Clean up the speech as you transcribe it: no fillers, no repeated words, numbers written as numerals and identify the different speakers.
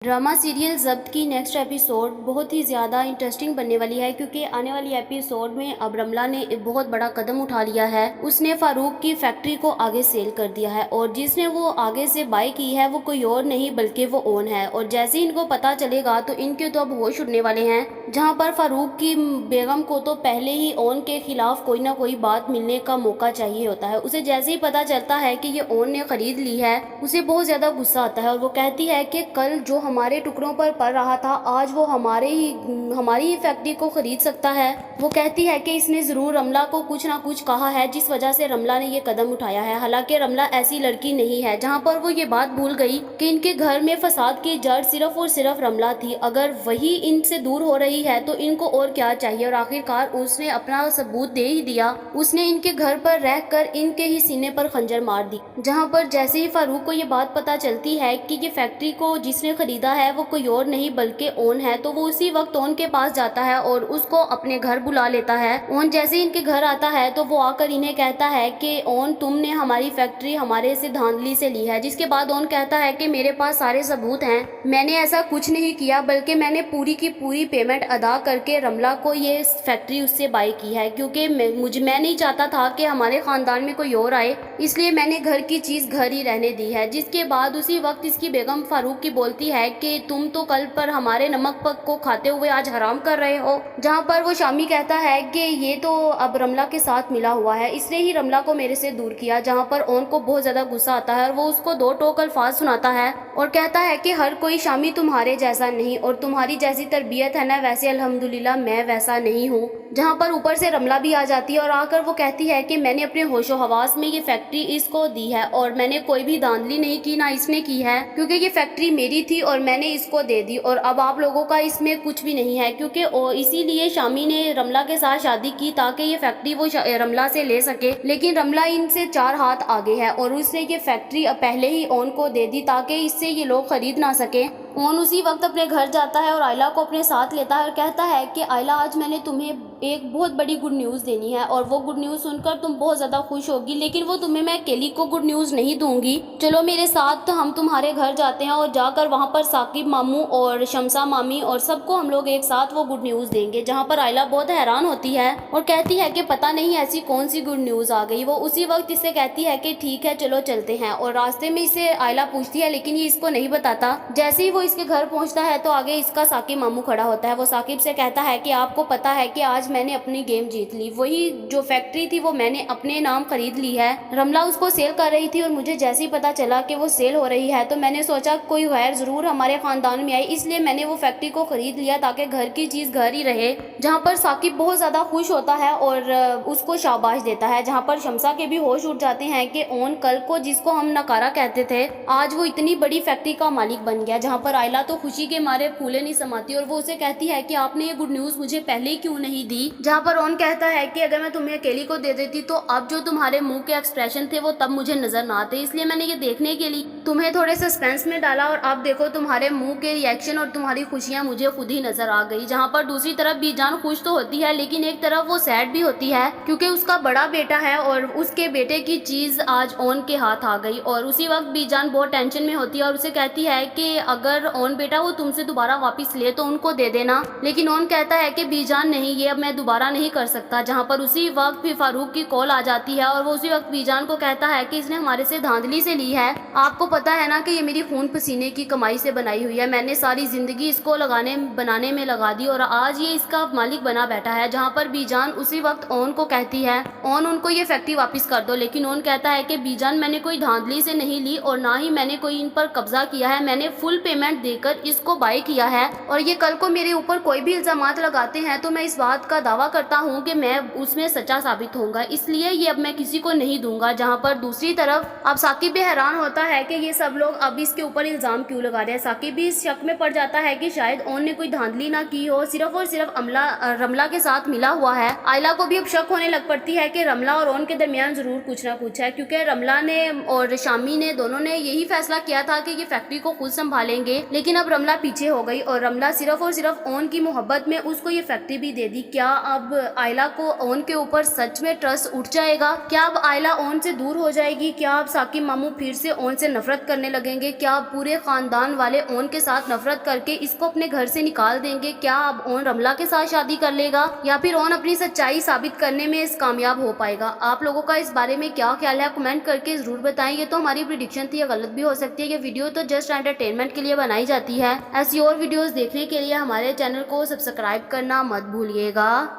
Speaker 1: Drama serial ज़ब्त की next episode बहुत ही ज़्यादा इंटरेस्टिंग बनने वाली है, क्योंकि आने वाली एपिसोड में अब रमला ने एक बहुत बड़ा कदम उठा लिया है। उसने फारूक की फैक्ट्री को आगे सेल कर दिया है और जिसने वो आगे से बाय की है वो कोई और नहीं बल्कि वो ओन है। और जैसे ही इनको पता चलेगा तो इनके तो अब होश उड़ने वाले हैं। जहाँ पर फारूक की बेगम को तो पहले ही ओन के खिलाफ कोई ना कोई बात मिलने का मौका चाहिए होता है। उसे जैसे ही पता चलता है कि ये ओन ने खरीद ली है उसे बहुत ज़्यादा गुस्सा आता है और वो कहती है कि कल जो हमारे टुकड़ों पर पड़ रहा था आज वो हमारी ही फैक्ट्री को खरीद सकता है। वो कहती है कि इसने ज़रूर रमला को कुछ ना कुछ कहा है जिस वजह से रमला ने ये कदम उठाया है। हालांकि रमला ऐसी लड़की नहीं है। जहाँ पर वो ये बात भूल गई कि इनके घर में फसाद की जड़ सिर्फ और सिर्फ रमला थी। अगर वही इनसे दूर हो रही है तो इनको और क्या चाहिए। और आखिरकार उसने अपना सबूत दे ही दिया। उसने इनके घर पर रहकर इनके ही सीने पर खंजर मार दी। जहाँ पर जैसे ही फारूक को ये बात पता चलती है कि ये फैक्ट्री को जिसने खरीदा है वो कोई और नहीं बल्कि ओन है, तो वो उसी वक्त ओन के पास जाता है और उसको अपने घर बुला लेता है। ओन जैसे ही इनके घर आता है तो वो आकर इन्हें कहता है कि ओन तुमने हमारी फैक्ट्री हमारे से धांधली से ली है। जिसके बाद ओन कहता है कि मेरे पास सारे सबूत हैं, मैंने ऐसा कुछ नहीं किया बल्कि मैंने पूरी की पूरी पेमेंट अदा करके रमला को ये फैक्ट्री उससे बाय की है, क्योंकि मैं नहीं चाहता था कि हमारे खानदान में कोई और आए, इसलिए मैंने घर की चीज़ घर ही रहने दी है। जिसके बाद उसी वक्त इसकी बेगम फारूक की बोलती है कि तुम तो कल पर हमारे नमक पक को खाते हुए आज हराम कर रहे हो। जहाँ पर वो शामी कहता है कि ये तो अब रमला के साथ मिला हुआ है, इसने ही रमला को मेरे से दूर किया। जहाँ पर ओन को बहुत ज़्यादा गुस्सा आता है और वो उसको दो टोक अल्फाज सुनाता है और कहता है कि हर कोई शामी तुम्हारे जैसा नहीं और तुम्हारी जैसी तरबियत है ना वैसे अल्हम्दुलिल्लाह मैं वैसा नहीं हूँ। जहाँ पर ऊपर से रमला भी आ जाती है और आकर वो कहती है कि मैंने अपने होशो हवास में ये फैक्ट्री इसको दी है और मैंने कोई भी धांधली नहीं की, ना इसने की है, क्योंकि ये फैक्ट्री मेरी थी और मैंने इसको दे दी और अब आप लोगों का इसमें कुछ भी नहीं है। क्योंकि इसीलिए शामी ने रमला के साथ शादी की ताकि ये फैक्ट्री वो रमला से ले सके, लेकिन रमला इनसे 4 हाथ आगे है और उसने ये फैक्ट्री पहले ही ओन को दे दी ताकि इससे ये लोग खरीद ना सके। ओन उसी वक्त अपने घर जाता है और आयला को अपने साथ लेता है और कहता है कि आयला आज मैंने तुम्हें एक बहुत बड़ी गुड न्यूज़ देनी है और वो गुड न्यूज़ सुनकर तुम बहुत ज़्यादा खुश होगी, लेकिन वो तुम्हें मैं अकेली को गुड न्यूज़ नहीं दूंगी। चलो मेरे साथ तो हम तुम्हारे घर जाते हैं और जाकर वहाँ पर साकिब मामू और शमसा मामी और सबको हम लोग एक साथ वो गुड न्यूज़ देंगे। जहाँ पर आयला बहुत हैरान होती है और कहती है कि पता नहीं ऐसी कौन सी गुड न्यूज़ आ गई। वो उसी वक्त इससे कहती है कि ठीक है चलो चलते हैं और रास्ते में इसे आयला पूछती है लेकिन ये इसको नहीं बताता। जैसे ही वो इसके घर पहुंचता है तो आगे इसका साकिब मामू खड़ा होता है। वो साकिब से कहता है कि आपको पता है कि आज मैंने अपनी गेम जीत ली, वही जो फैक्ट्री थी वो मैंने अपने नाम खरीद ली है। रमला उसको सेल कर रही थी और मुझे जैसे ही पता चला कि वो सेल हो रही है तो मैंने सोचा कोई गैर जरूर हमारे खानदान में आई, इसलिए मैंने वो फैक्ट्री को खरीद लिया ताकि घर की चीज़ घर ही रहे। जहाँ पर साकिब बहुत ज़्यादा खुश होता है और उसको शाबाश देता है। जहाँ पर शमसा के भी होश उठ जाते हैं कि ओन कल को जिसको हम नकारा कहते थे आज वो इतनी बड़ी फैक्ट्री का मालिक बन गया। जहाँ पर आयला तो खुशी के मारे फूले नहीं समाती और वो उसे कहती है कि आपने ये गुड न्यूज़ मुझे पहले क्यों नहीं दी। जहाँ पर ओन कहता है कि अगर मैं तुम्हें अकेली को दे देती तो अब जो तुम्हारे मुंह के एक्सप्रेशन थे वो तब मुझे नजर ना आते, इसलिए मैंने ये देखने के लिए तुम्हें थोड़े सस्पेंस में डाला और अब देखो तुम्हारे मुंह के रिएक्शन और तुम्हारी खुशियाँ मुझे खुद ही नजर आ गई। जहाँ पर दूसरी तरफ बीजान खुश तो होती है लेकिन एक तरफ वो सैड भी होती है क्योंकि उसका बड़ा बेटा है और उसके बेटे की चीज़ आज ओन के हाथ आ गई। और उसी वक्त बीजान बहुत टेंशन में होती है और उसे कहती है कि अगर ओन बेटा वो तुमसे दोबारा वापस ले तो उनको दे देना, लेकिन ओन कहता है कि बीजान नहीं, ये अब मैं दोबारा नहीं कर सकता। जहाँ पर उसी वक्त भी फारूक की कॉल आ जाती है और वो उसी वक्त बीजान को कहता है कि इसने हमारे से धांधली से ली है। आपको पता है ना कि ये मेरी खून पसीने की कमाई से बनाई हुई है, मैंने सारी जिंदगी इसको बनाने में लगा दी और आज ये इसका मालिक बना बैठा है। जहाँ पर बीजान उसी वक्त ओन को कहती है ओन उनको ये फैक्ट्री वापस कर दो, लेकिन ओन कहता है कि बीजान मैंने कोई धांधली से नहीं ली और ना ही मैंने कोई इन पर कब्जा किया है, मैंने फुल पेमेंट देकर इसको बाय किया है और ये कल को मेरे ऊपर कोई भी इल्जामात लगाते हैं तो मैं इस बात का दावा करता हूँ कि मैं उसमें सच्चा साबित होऊंगा, इसलिए ये अब मैं किसी को नहीं दूंगा। जहाँ पर दूसरी तरफ अब साकिब भी हैरान होता है कि ये सब लोग अब इसके ऊपर इल्जाम क्यों लगा रहे हैं। साकिब भी इस शक में पड़ जाता है कि शायद ओन ने कोई धांधली ना की हो, सिर्फ और सिर्फ रमला के साथ मिला हुआ है। आयला को भी अब शक होने लग पड़ती है कि रमला और ओन के दरमियान जरूर कुछ ना कुछ है, क्योंकि रमला ने और शामी ने दोनों ने यही फैसला किया था कि ये फैक्ट्री को खुद संभालेंगे, लेकिन अब रमला पीछे हो गई और रमला सिर्फ और सिर्फ ओन की मोहब्बत में उसको ये फैक्ट्री भी दे दी। क्या کیا اب آئلہ کو اون کے اوپر سچ میں ٹرسٹ اٹھ جائے گا؟ کیا اب آئلہ اون سے دور ہو جائے گی؟ کیا اب ثاقب ماموں پھر سے اون سے نفرت کرنے لگیں گے؟ کیا اب پورے خاندان والے اون کے ساتھ نفرت کر کے اس کو اپنے گھر سے نکال دیں گے؟ کیا اب اون رملہ کے ساتھ شادی کر لے گا یا پھر اون اپنی سچائی ثابت کرنے میں کامیاب ہو پائے گا؟ آپ لوگوں کا اس بارے میں کیا خیال ہے؟ کمنٹ کر کے ضرور بتائیں۔ یہ تو ہماری پریڈکشن تھی، یہ غلط بھی ہو سکتی ہے۔ یہ ویڈیو تو جسٹ انٹرٹینمنٹ کے لیے بنائی جاتی ہے۔ ایسی اور ویڈیوز دیکھنے کے لیے ہمارے چینل کو سبسکرائب کرنا مت بھولیے گا۔